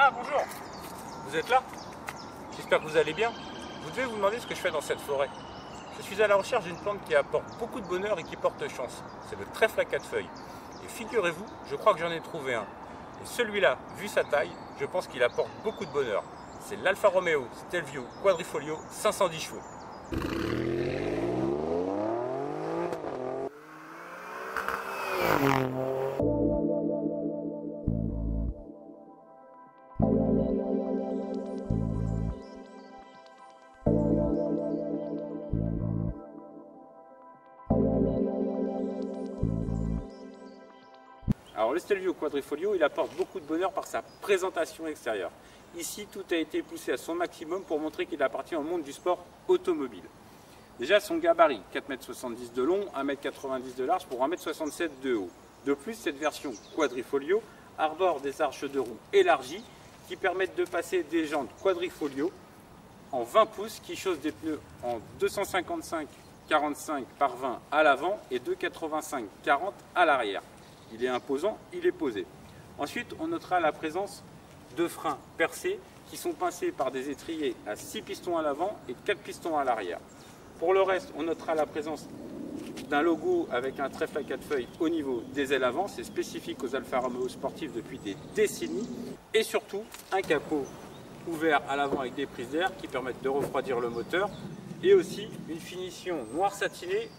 Ah, bonjour. Vous êtes là? J'espère que vous allez bien. Vous devez vous demander ce que je fais dans cette forêt. Je suis à la recherche d'une plante qui apporte beaucoup de bonheur et qui porte chance. C'est le trèfle à 4 feuilles. Et figurez-vous, je crois que j'en ai trouvé un. Et celui-là, vu sa taille, je pense qu'il apporte beaucoup de bonheur. C'est l'Alfa Romeo Stelvio Quadrifolio 510 chevaux. Alors le Stelvio Quadrifolio, il apporte beaucoup de bonheur par sa présentation extérieure. Ici, tout a été poussé à son maximum pour montrer qu'il appartient au monde du sport automobile. Déjà, son gabarit, 4,70 m de long, 1,90 m de large pour 1,67 m de haut. De plus, cette version Quadrifolio arbore des arches de roue élargies qui permettent de passer des jantes Quadrifolio en 20 pouces qui chaussent des pneus en 255/45 par 20 à l'avant et 2,85/40 à l'arrière. Il est imposant, il est posé. Ensuite, on notera la présence de freins percés qui sont pincés par des étriers à 6 pistons à l'avant et 4 pistons à l'arrière. Pour le reste, on notera la présence d'un logo avec un trèfle à 4 feuilles au niveau des ailes avant. C'est spécifique aux Alfa Romeo sportifs depuis des décennies. Et surtout, un capot ouvert à l'avant avec des prises d'air qui permettent de refroidir le moteur. Et aussi une finition noir satiné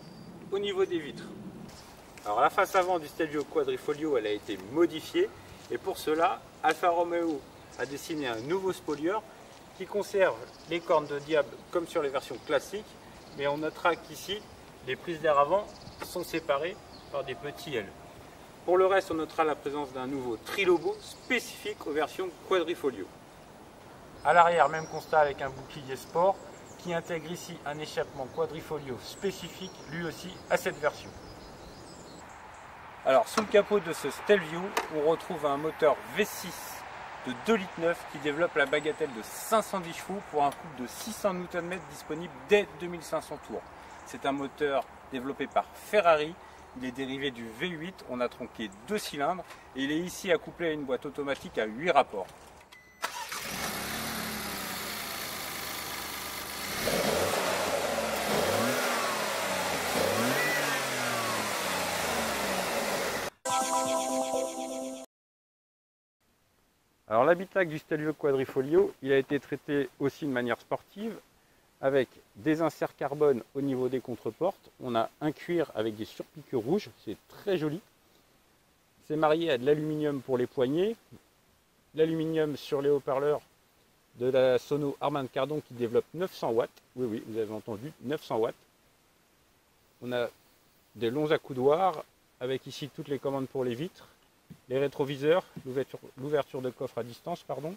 au niveau des vitres. Alors la face avant du Stelvio Quadrifolio, elle a été modifiée. Et pour cela, Alfa Romeo a dessiné un nouveau spoiler qui conserve les cornes de diable comme sur les versions classiques. Mais on notera qu'ici, les prises d'air avant sont séparées par des petits L. Pour le reste, on notera la présence d'un nouveau trilogo spécifique aux versions Quadrifolio. À l'arrière, même constat avec un bouclier sport qui intègre ici un échappement Quadrifolio spécifique lui aussi à cette version. Alors sous le capot de ce Stelvio, on retrouve un moteur V6 de 2,9 litres qui développe la bagatelle de 510 chevaux pour un couple de 600 Nm disponible dès 2500 tours. C'est un moteur développé par Ferrari, il est dérivé du V8, on a tronqué 2 cylindres et il est ici accouplé à une boîte automatique à 8 rapports. Alors l'habitacle du Stelvio Quadrifolio, il a été traité aussi de manière sportive avec des inserts carbone au niveau des contreportes. On a un cuir avec des surpiqûres rouges, c'est très joli. C'est marié à de l'aluminium pour les poignées, l'aluminium sur les haut-parleurs de la Sono Harman Kardon qui développe 900 watts. Oui, oui, vous avez entendu, 900 watts. On a des longs accoudoirs avec ici toutes les commandes pour les vitres. Les rétroviseurs, l'ouverture de coffre à distance, pardon,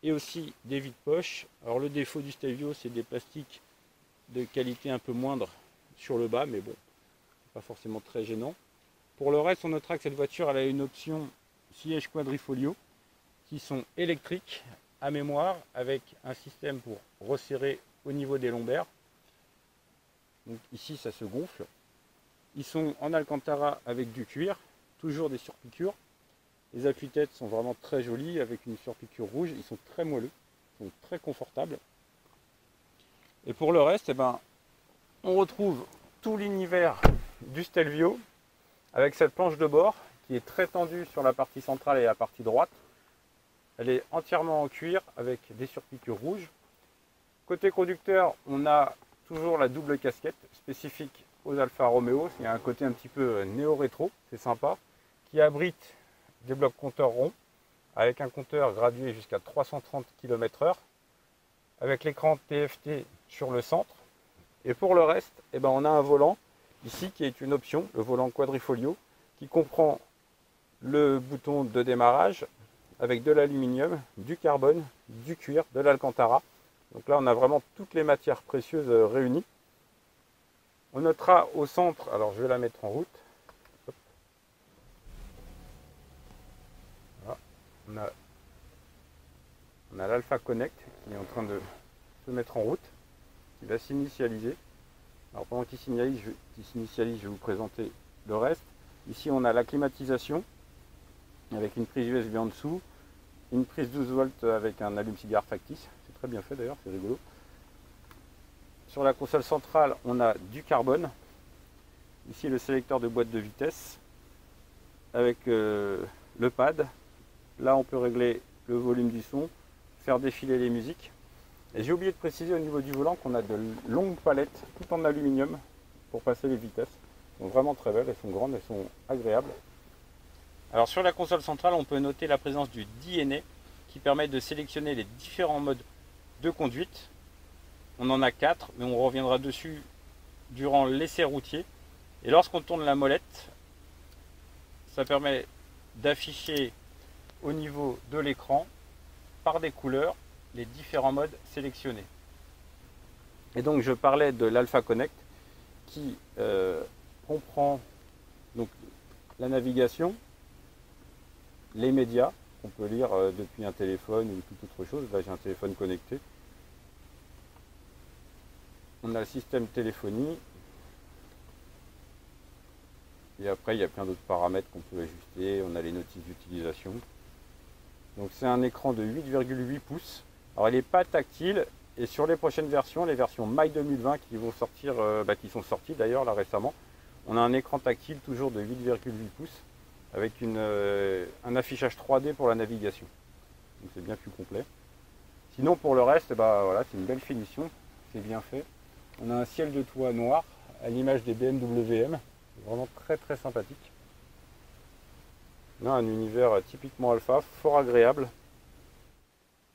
et aussi des vides-poches. Alors le défaut du Stelvio, c'est des plastiques de qualité un peu moindre sur le bas, mais bon, pas forcément très gênant. Pour le reste, on notera que cette voiture elle a une option siège Quadrifolio qui sont électriques à mémoire avec un système pour resserrer au niveau des lombaires. Donc ici, ça se gonfle. Ils sont en Alcantara avec du cuir. Toujours des surpiqûres. Les appuis-têtes sont vraiment très jolis avec une surpiqûre rouge. Ils sont très moelleux, ils sont très confortables. Et pour le reste, on retrouve tout l'univers du Stelvio avec cette planche de bord qui est très tendue sur la partie centrale et la partie droite. Elle est entièrement en cuir avec des surpiqûres rouges. Côté conducteur, on a toujours la double casquette spécifique aux Alfa Romeo. Il y a un côté un petit peu néo-rétro, c'est sympa, qui abrite des blocs compteurs ronds avec un compteur gradué jusqu'à 330 km/h avec l'écran TFT sur le centre. Et pour le reste, on a un volant ici qui est une option, le volant Quadrifolio, qui comprend le bouton de démarrage avec de l'aluminium, du carbone, du cuir, de l'Alcantara. Donc là, on a vraiment toutes les matières précieuses réunies. On notera au centre, alors je vais la mettre en route. Voilà. On a l'Alpha Connect qui est en train de se mettre en route. Il va s'initialiser. Alors pendant qu'il s'initialise, je vais vous présenter le reste. Ici on a la climatisation avec une prise USB en dessous, une prise 12 volts avec un allume-cigare factice. C'est très bien fait d'ailleurs, c'est rigolo. Sur la console centrale, on a du carbone. Ici, le sélecteur de boîte de vitesse avec le pad. Là, on peut régler le volume du son, faire défiler les musiques. Et j'ai oublié de préciser au niveau du volant qu'on a de longues palettes, tout en aluminium, pour passer les vitesses. Elles sont vraiment très belles, elles sont grandes, elles sont agréables. Alors sur la console centrale, on peut noter la présence du DNA qui permet de sélectionner les différents modes de conduite. On en a 4, mais on reviendra dessus durant l'essai routier. Et lorsqu'on tourne la molette, ça permet d'afficher au niveau de l'écran, par des couleurs, les différents modes sélectionnés. Et donc je parlais de l'Alpha Connect qui comprend donc la navigation, les médias qu'on peut lire depuis un téléphone ou toute autre chose. Là j'ai un téléphone connecté. On a le système téléphonie. Et après, il y a plein d'autres paramètres qu'on peut ajuster. On a les notices d'utilisation. Donc c'est un écran de 8,8 pouces. Alors il n'est pas tactile. Et sur les prochaines versions, les versions Mai 2020 qui vont sortir, qui sont sorties d'ailleurs là récemment, on a un écran tactile toujours de 8,8 pouces avec un affichage 3D pour la navigation. Donc c'est bien plus complet. Sinon pour le reste, voilà, c'est une belle finition. C'est bien fait. On a un ciel de toit noir à l'image des BMW M. Vraiment très très sympathique. On a un univers typiquement Alpha, fort agréable.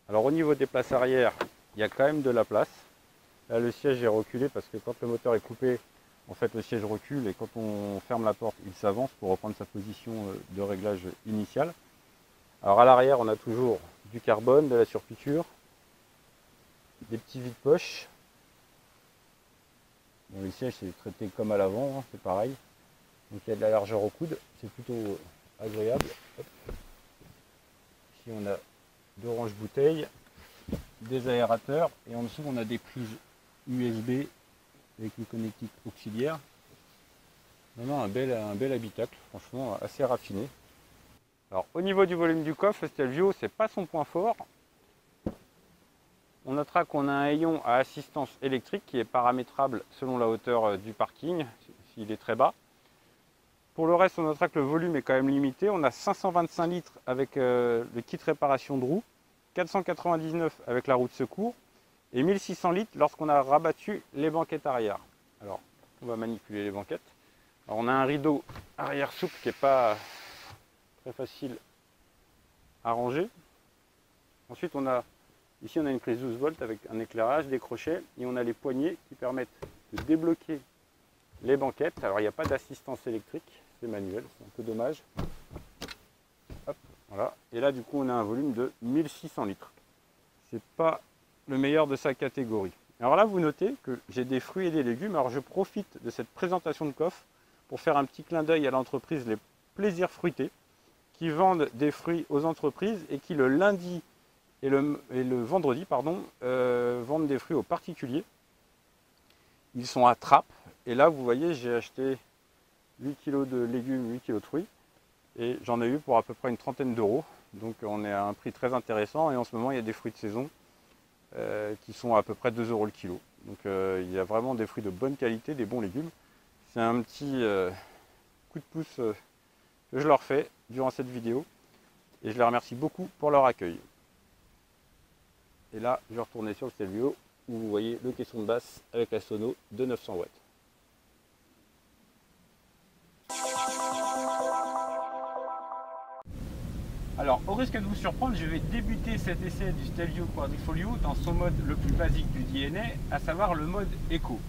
Alors au niveau des places arrière, il y a quand même de la place. Là le siège est reculé parce que quand le moteur est coupé, en fait le siège recule et quand on ferme la porte, il s'avance pour reprendre sa position de réglage initiale. Alors à l'arrière, on a toujours du carbone, de la surpiqûre, des petits vides-poches. Bon, le siège c'est traité comme à l'avant, hein, c'est pareil. Donc il y a de la largeur au coude, c'est plutôt agréable. Hop. Ici on a deux ranges bouteilles, des aérateurs et en dessous on a des prises USB avec une connectique auxiliaire. Vraiment un bel habitacle, franchement assez raffiné. Alors au niveau du volume du coffre, le Stelvio c'est pas son point fort. On notera qu'on a un hayon à assistance électrique qui est paramétrable selon la hauteur du parking, s'il est très bas. Pour le reste, on notera que le volume est quand même limité. On a 525 litres avec le kit réparation de roue, 499 avec la roue de secours et 1600 litres lorsqu'on a rabattu les banquettes arrière. Alors, on va manipuler les banquettes. Alors, on a un rideau arrière souple qui n'est pas très facile à ranger. Ensuite, ici on a une prise 12 volts avec un éclairage, des crochets et on a les poignées qui permettent de débloquer les banquettes. Alors il n'y a pas d'assistance électrique, c'est manuel, c'est un peu dommage. Hop, voilà. Et là du coup on a un volume de 1600 litres. C'est pas le meilleur de sa catégorie. Alors là vous notez que j'ai des fruits et des légumes. Alors je profite de cette présentation de coffre pour faire un petit clin d'œil à l'entreprise Les Plaisirs Fruités qui vendent des fruits aux entreprises et qui le lundi et le vendredi vendent des fruits aux particuliers. Ils sont à Trappes. Et là, vous voyez, j'ai acheté 8 kg de légumes, 8 kg de fruits. Et j'en ai eu pour à peu près une trentaine d'euros. Donc on est à un prix très intéressant. Et en ce moment, il y a des fruits de saison qui sont à peu près 2 euros le kilo. Donc il y a vraiment des fruits de bonne qualité, des bons légumes. C'est un petit coup de pouce que je leur fais durant cette vidéo. Et je les remercie beaucoup pour leur accueil. Et là, je vais retourner sur le Stelvio où vous voyez le caisson de basse avec la sono de 900 watts. Alors, au risque de vous surprendre, je vais débuter cet essai du Stelvio Quadrifoglio dans son mode le plus basique du DNA, à savoir le mode éco.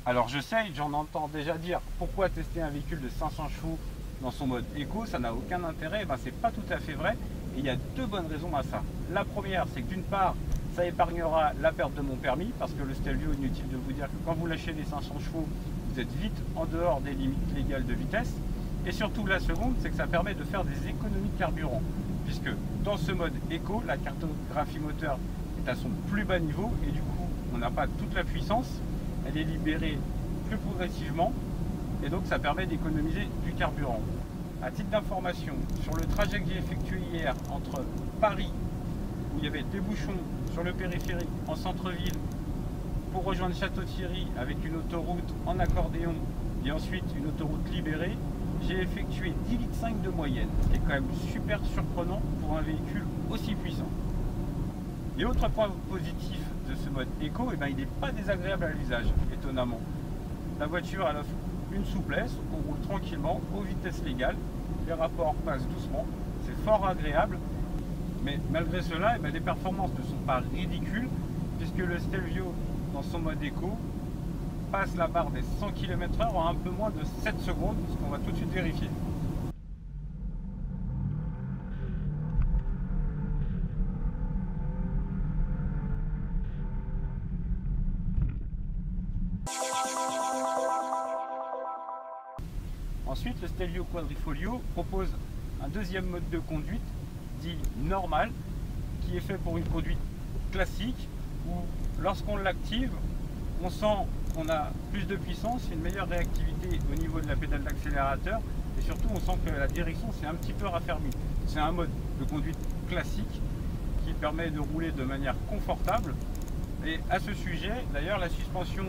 Alors je sais, j'en entends déjà dire, pourquoi tester un véhicule de 500 chevaux dans son mode éco, ça n'a aucun intérêt. Ben, c'est pas tout à fait vrai, et il y a deux bonnes raisons à ça. La première, c'est que d'une part, ça épargnera la perte de mon permis, parce que le Stelvio, inutile de vous dire que quand vous lâchez les 500 chevaux, vous êtes vite en dehors des limites légales de vitesse. Et surtout la seconde, c'est que ça permet de faire des économies de carburant, puisque dans ce mode éco, la cartographie moteur est à son plus bas niveau, et du coup, on n'a pas toute la puissance, elle est libérée plus progressivement, et donc ça permet d'économiser du carburant. À titre d'information, sur le trajet que j'ai effectué hier entre Paris, où il y avait des bouchons sur le périphérique en centre-ville pour rejoindre Château-Thierry avec une autoroute en accordéon et ensuite une autoroute libérée, j'ai effectué 10,5 litres de moyenne, ce qui est quand même super surprenant pour un véhicule aussi puissant. Et autre point positif de ce mode éco, eh ben, il n'est pas désagréable à l'usage, étonnamment. La voiture elle offre une souplesse, on roule tranquillement, aux vitesses légales, les rapports passent doucement, c'est fort agréable, mais malgré cela, eh ben, les performances ne sont pas ridicules, puisque le Stelvio, dans son mode éco, passe la barre des 100 km/h en un peu moins de 7 secondes, ce qu'on va tout de suite vérifier. Ensuite, le Stelvio Quadrifoglio propose un deuxième mode de conduite, dit normal, qui est fait pour une conduite classique, où lorsqu'on l'active, on sent qu'on a plus de puissance, une meilleure réactivité au niveau de la pédale d'accélérateur, et surtout on sent que la direction s'est un petit peu raffermie. C'est un mode de conduite classique qui permet de rouler de manière confortable. Et à ce sujet, d'ailleurs, la suspension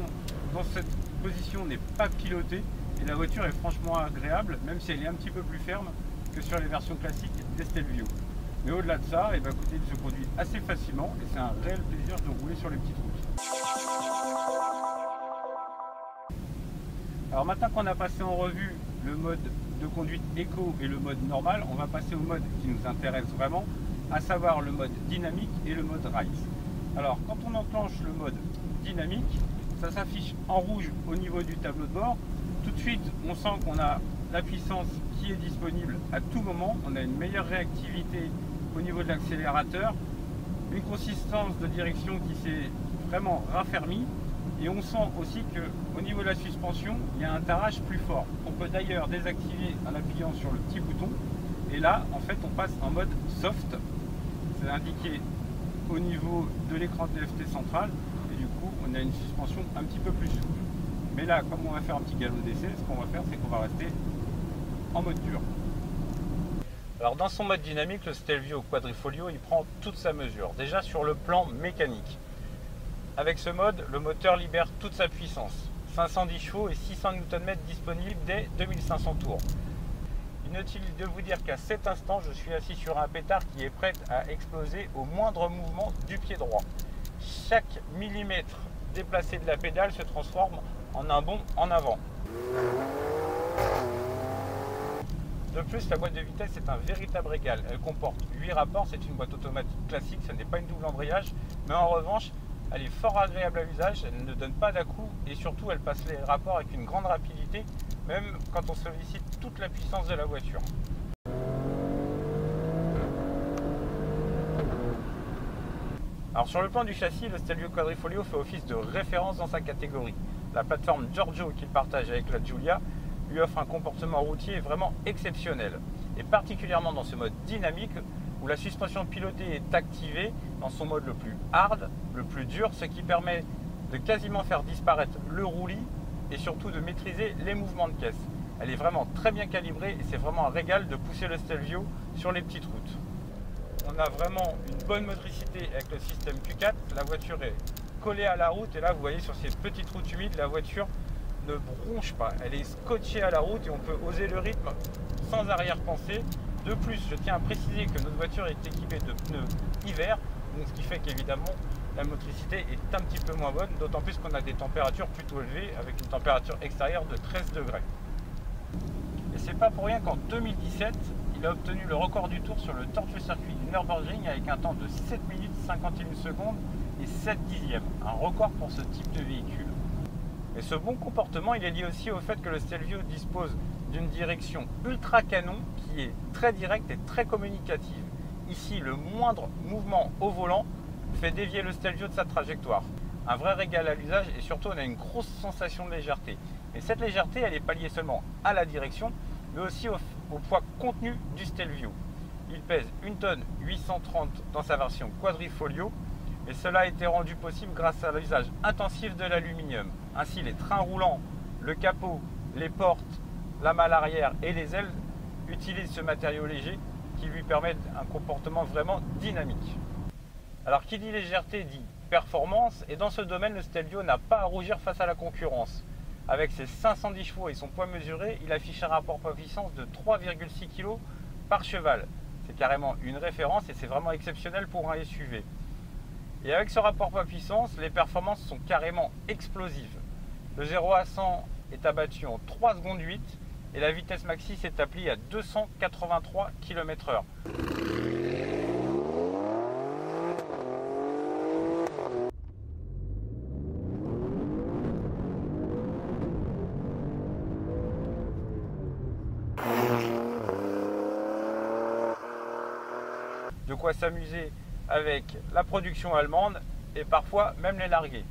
dans cette position n'est pas pilotée, et la voiture est franchement agréable, même si elle est un petit peu plus ferme que sur les versions classiques des Stelvio. Mais au-delà de ça, eh ben, écoutez, il se conduit assez facilement et c'est un réel plaisir de rouler sur les petites routes. Alors maintenant qu'on a passé en revue le mode de conduite éco et le mode normal, on va passer au mode qui nous intéresse vraiment, à savoir le mode dynamique et le mode Rise. Alors quand on enclenche le mode dynamique, ça s'affiche en rouge au niveau du tableau de bord. Tout de suite, on sent qu'on a la puissance qui est disponible à tout moment. On a une meilleure réactivité au niveau de l'accélérateur, une consistance de direction qui s'est vraiment raffermie. Et on sent aussi qu'au niveau de la suspension, il y a un tarage plus fort. On peut d'ailleurs désactiver en appuyant sur le petit bouton. Et là, en fait, on passe en mode soft. C'est indiqué au niveau de l'écran TFT central. Et du coup, on a une suspension un petit peu plus souple. Mais là, comme on va faire un petit galop d'essai, ce qu'on va faire, c'est qu'on va rester en mode dur. Alors dans son mode dynamique, le Stelvio Quadrifoglio, il prend toute sa mesure. Déjà sur le plan mécanique. Avec ce mode, le moteur libère toute sa puissance. 510 chevaux et 600 Nm disponibles dès 2500 tours. Inutile de vous dire qu'à cet instant, je suis assis sur un pétard qui est prêt à exploser au moindre mouvement du pied droit. Chaque millimètre déplacé de la pédale se transforme en un bond en avant. De plus, la boîte de vitesse est un véritable régal. Elle comporte 8 rapports, c'est une boîte automatique classique, ce n'est pas une double embrayage, mais en revanche, elle est fort agréable à l'usage, elle ne donne pas d'à-coups et surtout elle passe les rapports avec une grande rapidité, même quand on sollicite toute la puissance de la voiture. Alors sur le plan du châssis, le Stelvio Quadrifoglio fait office de référence dans sa catégorie. La plateforme Giorgio qu'il partage avec la Giulia lui offre un comportement routier vraiment exceptionnel. Et particulièrement dans ce mode dynamique où la suspension pilotée est activée dans son mode le plus hard, le plus dur, ce qui permet de quasiment faire disparaître le roulis et surtout de maîtriser les mouvements de caisse. Elle est vraiment très bien calibrée et c'est vraiment un régal de pousser le Stelvio sur les petites routes. On a vraiment une bonne motricité avec le système Q4, la voiture est collée à la route et là vous voyez sur ces petites routes humides, la voiture ne bronche pas, elle est scotchée à la route et on peut oser le rythme sans arrière-pensée. De plus, je tiens à préciser que notre voiture est équipée de pneus hiver, donc ce qui fait qu'évidemment la motricité est un petit peu moins bonne, d'autant plus qu'on a des températures plutôt élevées avec une température extérieure de 13 degrés. Et c'est pas pour rien qu'en 2017, il a obtenu le record du tour sur le tortueux circuit du Nürburgring avec un temps de 7 minutes 51 secondes et 7 dixièmes, un record pour ce type de véhicule. Et ce bon comportement, il est lié aussi au fait que le Stelvio dispose d'une direction ultra canon qui est très directe et très communicative. Ici, le moindre mouvement au volant fait dévier le Stelvio de sa trajectoire. Un vrai régal à l'usage et surtout on a une grosse sensation de légèreté. Et cette légèreté, elle n'est pas liée seulement à la direction, mais aussi au poids contenu du Stelvio. Il pèse 1 tonne 830 dans sa version Quadrifoglio et cela a été rendu possible grâce à l'usage intensif de l'aluminium. Ainsi, les trains roulants, le capot, les portes, la malle arrière et les ailes utilisent ce matériau léger qui lui permettent un comportement vraiment dynamique. Alors qui dit légèreté dit performance, et dans ce domaine le Stelvio n'a pas à rougir face à la concurrence. Avec ses 510 chevaux et son poids mesuré, il affiche un rapport poids-puissance de 3,6 kg par cheval. C'est carrément une référence et c'est vraiment exceptionnel pour un SUV. Et avec ce rapport poids-puissance, les performances sont carrément explosives. Le 0 à 100 est abattu en 3 secondes 8 et la vitesse maxi s'établit à 283 km/h. De quoi s'amuser avec la production allemande et parfois même les larguer.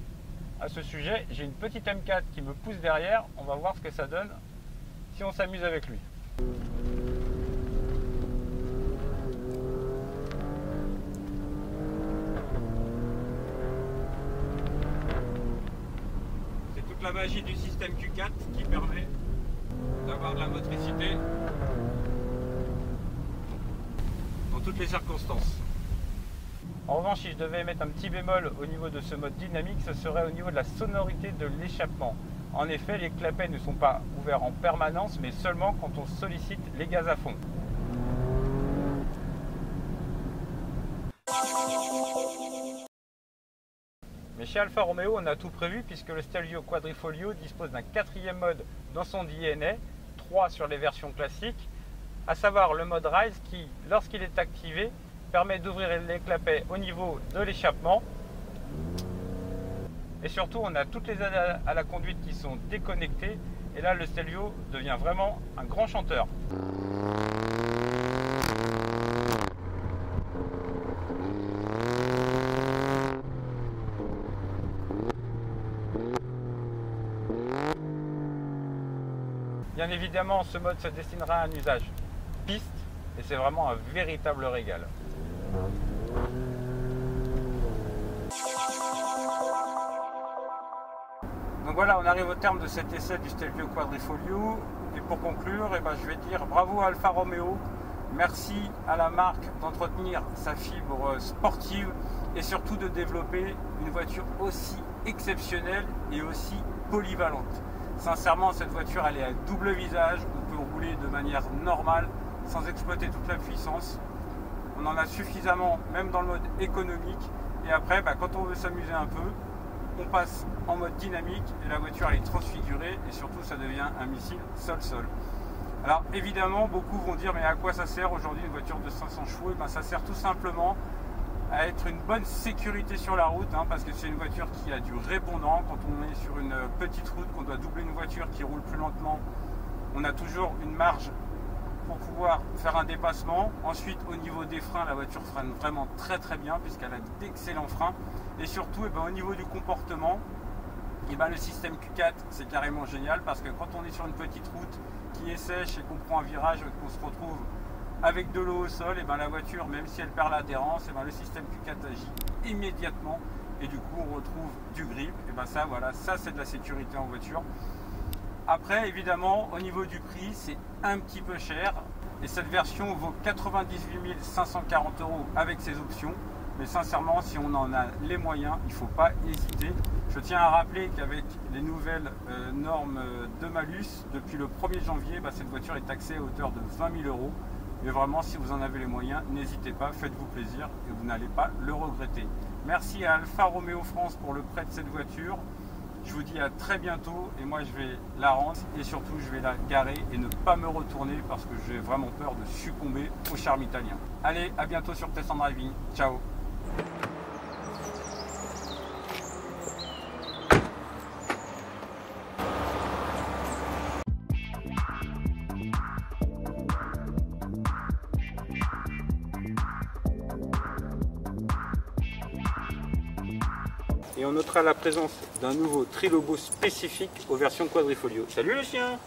À ce sujet, j'ai une petite M4 qui me pousse derrière, on va voir ce que ça donne si on s'amuse avec lui. C'est toute la magie du système Q4 qui permet d'avoir de la motricité dans toutes les circonstances. En revanche, si je devais émettre un petit bémol au niveau de ce mode dynamique, ce serait au niveau de la sonorité de l'échappement. En effet, les clapets ne sont pas ouverts en permanence, mais seulement quand on sollicite les gaz à fond. Mais chez Alfa Romeo, on a tout prévu puisque le Stelvio Quadrifoglio dispose d'un 4e mode dans son DNA, 3 sur les versions classiques, à savoir le mode Rise qui, lorsqu'il est activé, permet d'ouvrir les clapets au niveau de l'échappement. Et surtout, on a toutes les aides à la conduite qui sont déconnectées. Et là, le Stelvio devient vraiment un grand chanteur. Bien évidemment, ce mode se destinera à un usage piste et c'est vraiment un véritable régal. Donc voilà, on arrive au terme de cet essai du Stelvio Quadrifoglio. Et pour conclure, je vais dire bravo à Alfa Romeo. Merci à la marque d'entretenir sa fibre sportive et surtout de développer une voiture aussi exceptionnelle et aussi polyvalente. Sincèrement, cette voiture, elle est à double visage. On peut rouler de manière normale sans exploiter toute la puissance. On en a suffisamment, même dans le mode économique. Et après, quand on veut s'amuser un peu, on passe en mode dynamique et la voiture elle est transfigurée et surtout ça devient un missile sol-sol. Alors évidemment, beaucoup vont dire mais à quoi ça sert aujourd'hui une voiture de 500 chevaux? Ça sert tout simplement à être une bonne sécurité sur la route, parce que c'est une voiture qui a du répondant. Quand on est sur une petite route, qu'on doit doubler une voiture qui roule plus lentement, on a toujours une marge pour pouvoir faire un dépassement. Ensuite, au niveau des freins, la voiture freine vraiment très très bien puisqu'elle a d'excellents freins. Et surtout, au niveau du comportement, le système Q4 c'est carrément génial parce que quand on est sur une petite route qui est sèche et qu'on prend un virage et qu'on se retrouve avec de l'eau au sol, la voiture, même si elle perd l'adhérence, le système Q4 agit immédiatement et du coup on retrouve du grip. Ça c'est de la sécurité en voiture. Après, évidemment, au niveau du prix, c'est un petit peu cher. Et cette version vaut 98 540 € avec ses options. Mais sincèrement, si on en a les moyens, il ne faut pas hésiter. Je tiens à rappeler qu'avec les nouvelles normes de malus, depuis le 1er janvier, cette voiture est taxée à hauteur de 20 000 €. Mais vraiment, si vous en avez les moyens, n'hésitez pas, faites-vous plaisir et vous n'allez pas le regretter. Merci à Alfa Romeo France pour le prêt de cette voiture. Je vous dis à très bientôt et moi je vais la rendre et surtout je vais la garer et ne pas me retourner parce que j'ai vraiment peur de succomber au charme italien. Allez, à bientôt sur Test and Driving. Ciao. Et on notera la présence d'un nouveau trilobo spécifique aux versions Quadrifoglio. Salut le chien.